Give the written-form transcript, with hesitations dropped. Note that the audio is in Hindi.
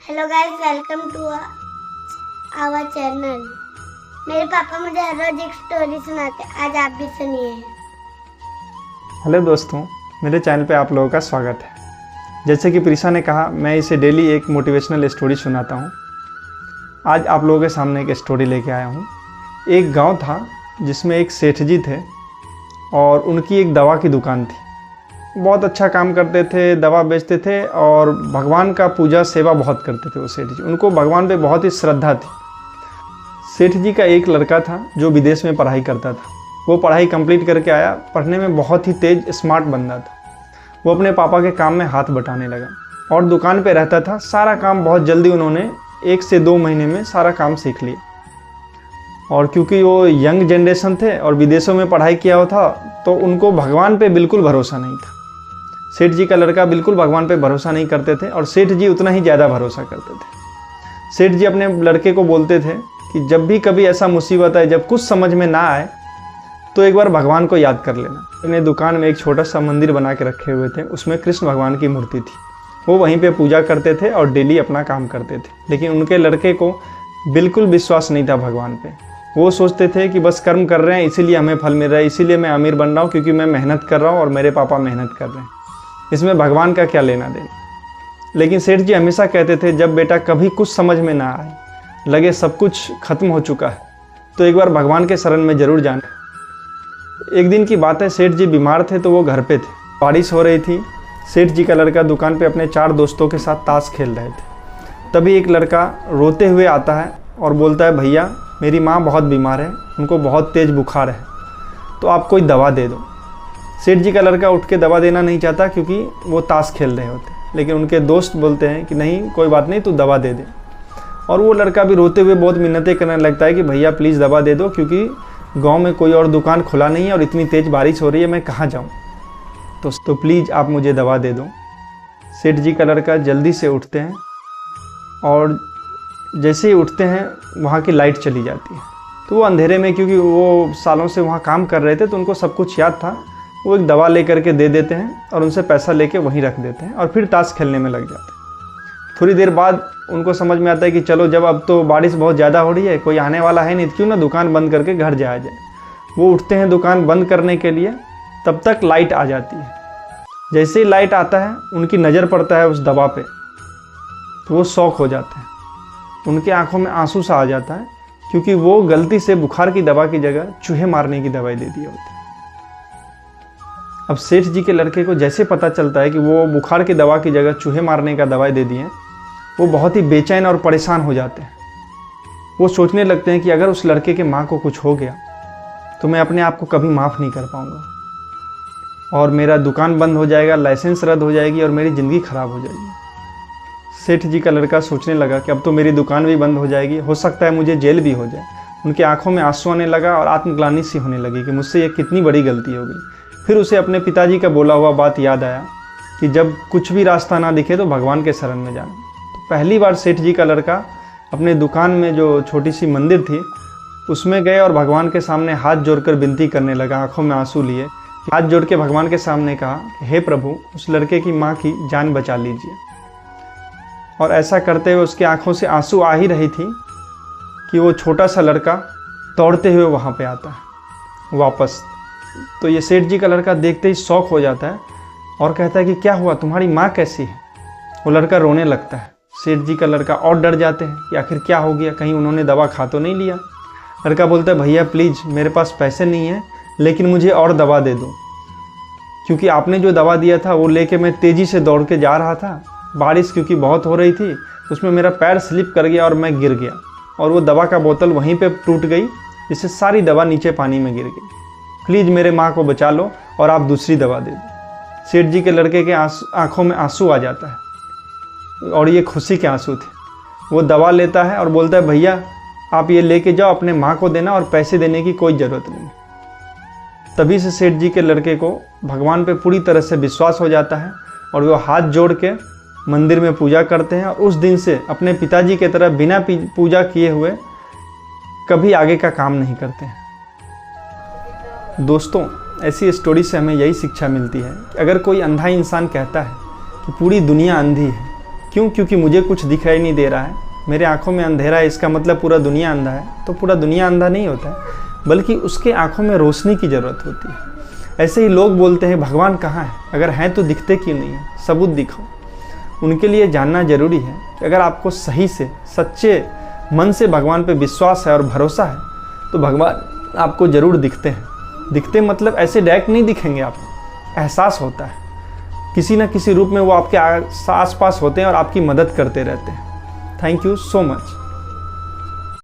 Hello guys, welcome to our channel. मेरे पापा मुझे हर रोज एक स्टोरी सुनाते हैं, आज आप भी सुनिए। हेलो दोस्तों, मेरे चैनल पे आप लोगों का स्वागत है। जैसे कि प्रीशा ने कहा, मैं इसे डेली एक मोटिवेशनल स्टोरी सुनाता हूँ। आज आप लोगों के सामने एक स्टोरी लेके आया हूँ। एक गांव था जिसमें एक सेठ जी थे और उनकी एक दवा की दुकान थी। बहुत अच्छा काम करते थे, दवा बेचते थे और भगवान का पूजा सेवा बहुत करते थे वो सेठ जी। उनको भगवान पे बहुत ही श्रद्धा थी। सेठ जी का एक लड़का था जो विदेश में पढ़ाई करता था। वो पढ़ाई कंप्लीट करके आया, पढ़ने में बहुत ही तेज स्मार्ट बंदा था। वो अपने पापा के काम में हाथ बटाने लगा और दुकान पे रहता था। सारा काम बहुत जल्दी उन्होंने 1 से 2 महीने में सारा काम सीख लिया। और क्योंकि वो यंग जनरेशन थे और विदेशों में पढ़ाई किया हुआ था, तो उनको भगवान पे बिल्कुल भरोसा नहीं था। सेठ जी का लड़का बिल्कुल भगवान पे भरोसा नहीं करते थे और सेठ जी उतना ही ज़्यादा भरोसा करते थे। सेठ जी अपने लड़के को बोलते थे कि जब भी कभी ऐसा मुसीबत आए, जब कुछ समझ में ना आए, तो एक बार भगवान को याद कर लेना। अपने दुकान में एक छोटा सा मंदिर बना के रखे हुए थे, उसमें कृष्ण भगवान की मूर्ति थी। वो वहीं पे पूजा करते थे और डेली अपना काम करते थे। लेकिन उनके लड़के को बिल्कुल विश्वास नहीं था भगवान पे। वो सोचते थे कि बस कर्म कर रहे हैं, इसीलिए हमें फल मिल रहा है, इसीलिए मैं अमीर बन रहा हूँ क्योंकि मैं मेहनत कर रहा हूँ और मेरे पापा मेहनत कर रहे हैं, इसमें भगवान का क्या लेना देना। लेकिन सेठ जी हमेशा कहते थे, जब बेटा कभी कुछ समझ में ना आए, लगे सब कुछ खत्म हो चुका है, तो एक बार भगवान के शरण में जरूर जाना। एक दिन की बात है, सेठ जी बीमार थे तो वो घर पे थे। बारिश हो रही थी। सेठ जी का लड़का दुकान पे अपने 4 दोस्तों के साथ ताश खेल रहे थे। तभी एक लड़का रोते हुए आता है और बोलता है, भैया मेरी माँ बहुत बीमार है, उनको बहुत तेज़ बुखार है, तो आप कोई दवा दे दो। सेठ जी का लड़का उठ के दवा देना नहीं चाहता क्योंकि वो ताश खेल रहे होते, लेकिन उनके दोस्त बोलते हैं कि नहीं, कोई बात नहीं, तू दवा दे दे। और वो लड़का भी रोते हुए बहुत मिन्नतें करने लगता है कि भैया प्लीज़ दवा दे दो, क्योंकि गांव में कोई और दुकान खुला नहीं है और इतनी तेज़ बारिश हो रही है, मैं कहाँ जाऊँ, तो प्लीज़ आप मुझे दवा दे दो। सेठ जी का लड़का जल्दी से उठते हैं और जैसे ही उठते हैं वहाँ की लाइट चली जाती है। तो वो अंधेरे में, क्योंकि वो सालों से वहाँ काम कर रहे थे तो उनको सब कुछ याद था, वो एक दवा लेकर के दे देते हैं और उनसे पैसा लेके वहीं रख देते हैं और फिर ताश खेलने में लग जाते हैं। थोड़ी देर बाद उनको समझ में आता है कि चलो, जब अब तो बारिश बहुत ज़्यादा हो रही है, कोई आने वाला है नहीं, क्यों ना दुकान बंद करके घर जाया जाए। वो उठते हैं दुकान बंद करने के लिए, तब तक लाइट आ जाती है। जैसे ही लाइट आता है, उनकी नज़र पड़ता है उस दवा पे, तो वो शॉक हो जाते हैं। उनके आंखों में आंसू सा आ जाता है, क्योंकि वो गलती से बुखार की दवा की जगह चूहे मारने की दवाई दे दी होती है। अब सेठ जी के लड़के को जैसे पता चलता है कि वो बुखार की दवा की जगह चूहे मारने का दवाई दे दिए, वो बहुत ही बेचैन और परेशान हो जाते हैं। वो सोचने लगते हैं कि अगर उस लड़के के माँ को कुछ हो गया तो मैं अपने आप को कभी माफ़ नहीं कर पाऊँगा और मेरा दुकान बंद हो जाएगा, लाइसेंस रद्द हो जाएगी और मेरी ज़िंदगी ख़राब हो जाएगी। सेठ जी का लड़का सोचने लगा कि अब तो मेरी दुकान भी बंद हो जाएगी, हो सकता है मुझे जेल भी हो जाए। उनकी आंखों में आंसू आने लगा और आत्मग्लानि सी होने लगी कि मुझसे ये कितनी बड़ी गलती हो गई। फिर उसे अपने पिताजी का बोला हुआ बात याद आया कि जब कुछ भी रास्ता ना दिखे तो भगवान के शरण में जाना। तो पहली बार सेठ जी का लड़का अपने दुकान में जो छोटी सी मंदिर थी उसमें गए और भगवान के सामने हाथ जोड़कर विनती करने लगा, आंखों में आंसू लिए। हाथ जोड़ के भगवान के सामने कहा कि हे प्रभु, उस लड़के की माँ की जान बचा लीजिए। और ऐसा करते हुए उसकी आंखों से आंसू आ ही रही थी कि वो छोटा सा लड़का दौड़ते हुए वहाँ पे आता है वापस। तो ये सेठ जी का लड़का देखते ही शौक हो जाता है और कहता है कि क्या हुआ, तुम्हारी माँ कैसी है। वो लड़का रोने लगता है। सेठ जी का लड़का और डर जाते हैं कि आखिर क्या हो गया, कहीं उन्होंने दवा खा तो नहीं लिया। लड़का बोलता है, भैया प्लीज़, मेरे पास पैसे नहीं है, लेकिन मुझे और दवा दे दो, क्योंकि आपने जो दवा दिया था वो लेके मैं तेज़ी से दौड़ के जा रहा था। बारिश क्योंकि बहुत हो रही थी, उसमें मेरा पैर स्लिप कर गया और मैं गिर गया और वो दवा का बोतल वहीं पे टूट गई, जिससे सारी दवा नीचे पानी में गिर गई। प्लीज़ मेरे माँ को बचा लो और आप दूसरी दवा दे दो। सेठ जी के लड़के के आंखों में आंसू आ जाता है और ये खुशी के आंसू थे। वो दवा लेता है और बोलता है, भैया आप ये लेके जाओ, अपने माँ को देना और पैसे देने की कोई ज़रूरत नहीं। तभी से सेठ जी के लड़के को भगवान पे पूरी तरह से विश्वास हो जाता है और वो हाथ जोड़ के मंदिर में पूजा करते हैं और उस दिन से अपने पिताजी की तरह बिना पूजा किए हुए कभी आगे का काम नहीं करते हैं। दोस्तों, ऐसी स्टोरी से हमें यही शिक्षा मिलती है कि अगर कोई अंधा इंसान कहता है कि पूरी दुनिया अंधी है, क्यों? क्योंकि मुझे कुछ दिखाई नहीं दे रहा है, मेरे आंखों में अंधेरा है, इसका मतलब पूरा दुनिया अंधा है? तो पूरा दुनिया अंधा नहीं होता है, बल्कि उसके आंखों में रोशनी की ज़रूरत होती है। ऐसे ही लोग बोलते हैं भगवान कहाँ है, अगर हैं तो दिखते क्यों नहीं है, सबूत दिखाओ। उनके लिए जानना जरूरी है कि अगर आपको सही से सच्चे मन से भगवान पे विश्वास है और भरोसा है तो भगवान आपको ज़रूर दिखते हैं। दिखते मतलब ऐसे डायरेक्ट नहीं दिखेंगे, आपको एहसास होता है, किसी न किसी रूप में वो आपके आस पास होते हैं और आपकी मदद करते रहते हैं। Thank you so much.